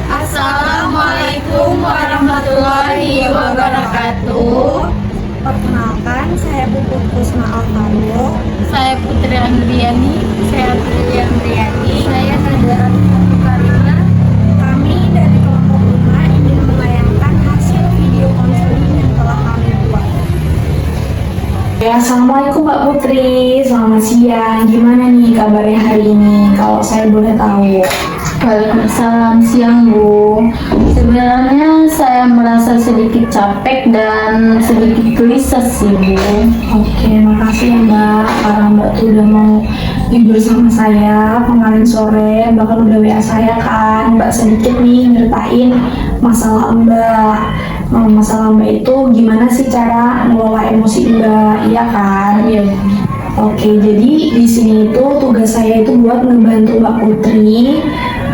Assalamualaikum warahmatullahi wabarakatuh. Perkenalkan, saya Puput Kusma Alvaro. Saya Putri Andriani. Saya Putri Andriani. Saya Nadara Karina. Kami dari kelompok 5 ingin menayangkan hasil video konseling yang telah kami buat. Ya, Assalamualaikum Mbak Putri, selamat siang. Gimana nih kabarnya hari ini? Kalau saya boleh tahu. Waalaikumsalam, siang Bu. Sebenarnya saya merasa sedikit capek dan sedikit gelisah sih Bu. Oke, makasih ya Mbak, karena Mbak tuh udah mau tidur sama saya kemarin sore, bahkan udah WA saya kan. Mbak sedikit nih nyeritain masalah Mbak. Masalah Mbak itu gimana sih cara ngelola emosi Mbak, iya kan? Iya. Oke, jadi di sini itu tugas saya itu buat ngebantu Mbak Putri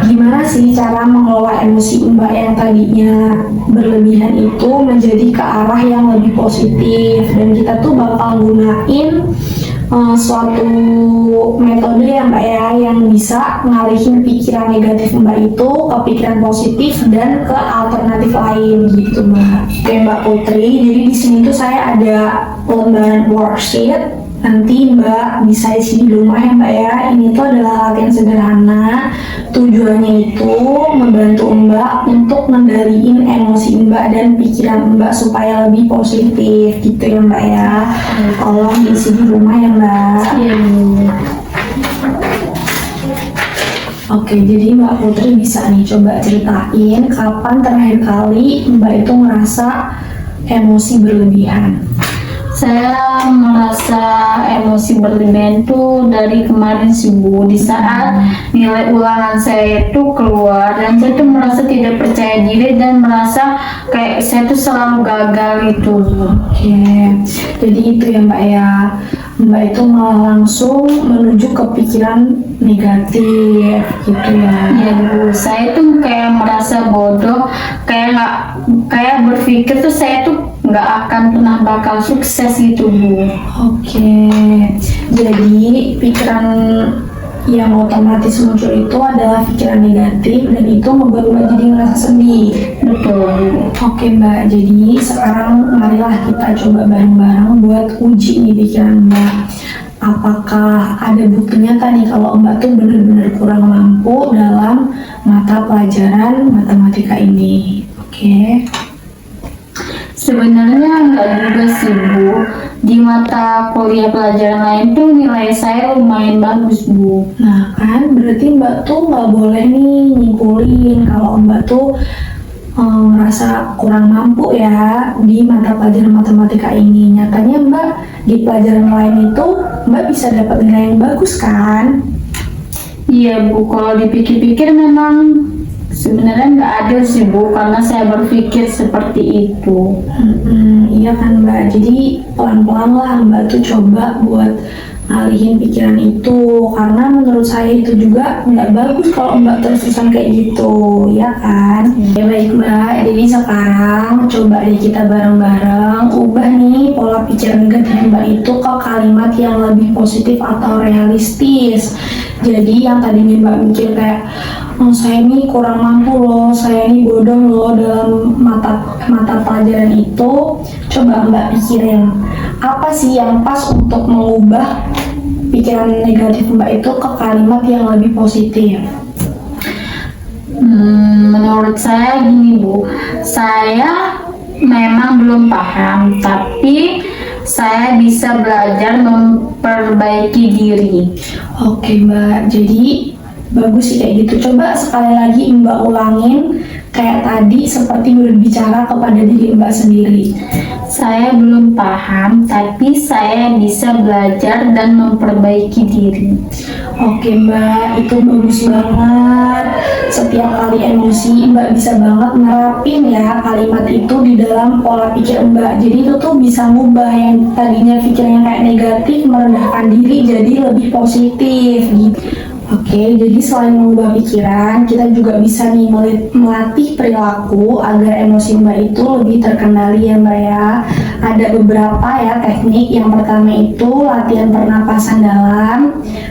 gimana sih cara mengelola emosi Mbak yang tadinya berlebihan itu menjadi ke arah yang lebih positif, dan kita tuh bakal gunain suatu metode ya Mbak ya yang bisa ngalihin pikiran negatif Mbak itu ke pikiran positif dan ke alternatif lain gitu Mbak. Oke Mbak Putri, jadi di sini tuh saya ada lembaran worksheet. Nanti Mbak bisa isi di rumah ya Mbak ya. Ini tuh adalah latihan sederhana. Tujuannya itu membantu Mbak untuk mengendaliin emosi Mbak dan pikiran Mbak supaya lebih positif gitu ya Mbak ya. Tolong diisi di rumah ya Mbak. Iya. Oke, jadi Mbak Putri bisa nih coba ceritain kapan terakhir kali Mbak itu ngerasa emosi berlebihan. Saya merasa emosi berlebihan tuh dari kemarin sih Bu, di saat nilai ulangan saya itu keluar dan saya tuh merasa tidak percaya diri dan merasa kayak saya tuh selalu gagal itu Bu. Oke, jadi itu ya Mbak ya. Mbak itu malah langsung menuju ke pikiran negatif gitu ya. Iya Bu, saya tuh kayak merasa bodoh, kayak berpikir tuh saya tuh nggak akan pernah bakal sukses gitu Bu. Oke, jadi pikiran yang otomatis muncul itu adalah pikiran negatif dan itu membuat Mbak jadi ngerasa sedih. Betul Bu. Oke Mbak, jadi sekarang marilah kita coba bareng-bareng buat uji nih pikiran Mbak. Apakah ada bukti nyata nih kalau Mbak tuh benar-benar kurang mampu dalam mata pelajaran matematika ini? Oke. Sebenarnya nggak juga sih Bu. Di mata kuliah pelajaran lain tuh nilai saya lumayan bagus Bu. Nah kan berarti Mbak tuh nggak boleh nih nyimpulin kalau Mbak tuh ngerasa kurang mampu ya di mata pelajaran matematika ini. Nyatanya Mbak di pelajaran lain itu Mbak bisa dapat nilai yang bagus kan? Iya Bu, kalau dipikir-pikir memang sebenarnya nggak adil sih Bu, karena saya berpikir seperti itu. Iya kan Mbak, jadi pelan-pelan lah Mbak tuh coba buat ngalihin pikiran itu, karena menurut saya itu juga nggak bagus kalau Mbak terus-terusan kayak gitu, ya kan? Ya baik Mbak, jadi sekarang coba deh kita bareng-bareng ubah nih pola pikir negatif Mbak itu ke kalimat yang lebih positif atau realistis. Jadi yang tadinya Mbak mikir kayak saya ini kurang mampu loh, saya ini bodoh loh dalam mata pelajaran itu, coba Mbak pikirin apa sih yang pas untuk mengubah pikiran negatif Mbak itu ke kalimat yang lebih positif. Menurut saya gini Bu, saya memang belum paham, tapi saya bisa belajar memperbaiki diri. Oke Mbak, jadi bagus sih kayak gitu. Coba sekali lagi Mbak ulangin kayak tadi seperti berbicara kepada diri Mbak sendiri. Saya belum paham, tapi saya bisa belajar dan memperbaiki diri. Oke Mbak, itu bagus banget. Setiap kali emosi Mbak bisa banget nerapin ya kalimat itu di dalam pola pikir Mbak. Jadi itu tuh bisa ngubah yang tadinya pikirnya kayak negatif, merendahkan diri jadi lebih positif gitu. Oke, jadi selain mengubah pikiran, kita juga bisa nih melatih perilaku agar emosi Mbak itu lebih terkendali ya Mbak ya. Ada beberapa ya teknik. Yang pertama itu latihan pernapasan dalam.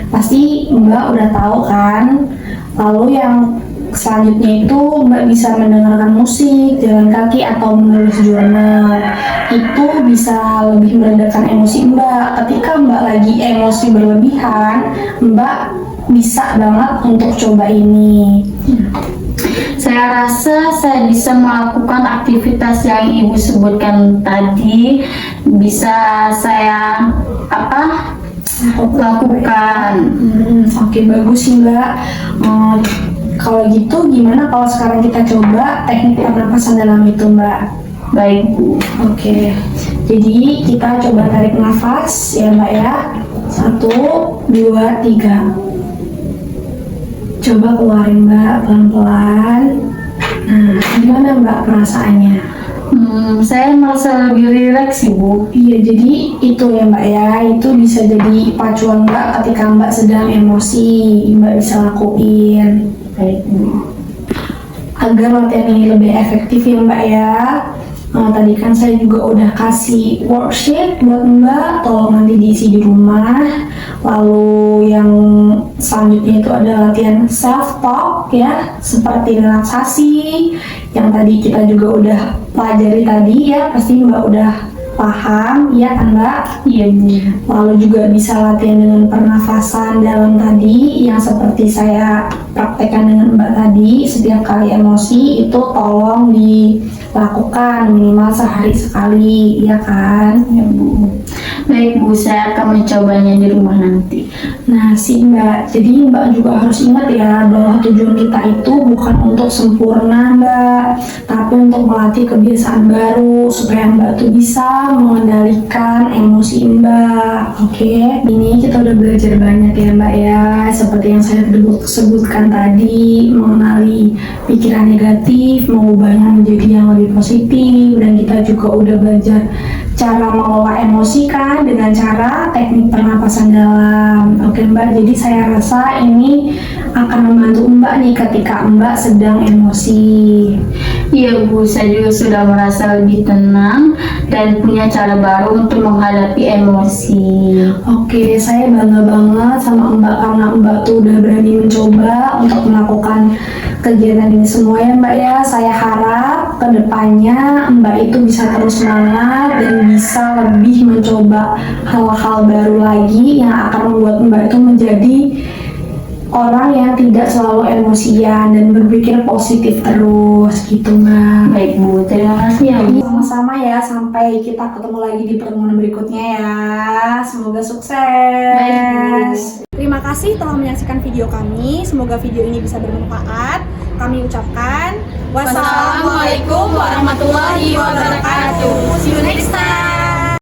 Pasti Mbak udah tahu kan. Lalu yang selanjutnya itu Mbak bisa mendengarkan musik, jalan kaki, atau menulis jurnal. Itu bisa lebih meredakan emosi Mbak. Ketika Mbak lagi emosi berlebihan, Mbak bisa banget untuk coba ini. Saya rasa saya bisa melakukan aktivitas yang Ibu sebutkan tadi. Bisa saya lakukan. Oke, bagus sih Mbak. Kalau gitu gimana kalau sekarang kita coba teknik pernapasan dalam itu Mbak? Baik Bu. Oke, jadi kita coba tarik nafas ya Mbak ya. 1, 2, 3. Coba keluarin Mbak pelan-pelan. Nah, gimana Mbak perasaannya? Saya merasa lebih rileks sih Bu. Iya, jadi itu ya Mbak ya, itu bisa jadi pacuan Mbak ketika Mbak sedang emosi, Mbak bisa lakuin. Baik Bu. Agar latihan ini lebih efektif ya Mbak ya. Tadi kan saya juga udah kasih worksheet buat Mbak, tolong nanti diisi di rumah. Lalu yang selanjutnya itu ada latihan self talk ya, seperti relaksasi yang tadi kita juga udah pelajari tadi ya, pasti Mbak udah paham ya kan Mbak? Iya Bu. Lalu juga bisa latihan dengan pernafasan dalam tadi yang seperti saya praktekkan dengan Mbak tadi. Setiap kali emosi itu tolong dilakukan minimal sehari sekali ya kan? Ya Bu. Baik Bu, saya akan mencobanya di rumah nanti. Nah sih Mbak, jadi Mbak juga harus ingat ya bahwa tujuan kita itu bukan untuk sempurna Mbak, tapi untuk melatih kebiasaan baru supaya Mbak tuh bisa mengendalikan emosi Mbak. Oke, ini kita udah belajar banyak ya Mbak ya, seperti yang saya sebutkan tadi, mengenali pikiran negatif, mengubahnya menjadi yang lebih positif, dan kita juga udah belajar cara mengelola emosi kan dengan cara teknik pernapasan dalam. Oke Mbak, jadi saya rasa ini akan membantu Mbak nih ketika Mbak sedang emosi. Iya Bu, saya juga sudah merasa lebih tenang dan punya cara baru untuk menghadapi emosi. Oke, saya bangga banget sama Mbak karena Mbak tuh udah berani mencoba untuk melakukan kegiatan ini semua ya Mbak ya. Saya harap kedepannya Mbak itu bisa terus semangat dan bisa lebih mencoba hal-hal baru lagi yang akan membuat Mbak itu menjadi orang yang tidak selalu emosian dan berpikir positif terus gitu Mbak. Baik Bu, terima kasih ya Bu. Sama-sama ya, sampai kita ketemu lagi di pertemuan berikutnya ya. Semoga sukses. Baik Bu. Terima kasih telah menyaksikan video kami. Semoga video ini bisa bermanfaat. Kami ucapkan wassalamualaikum warahmatullahi wabarakatuh. See you next time.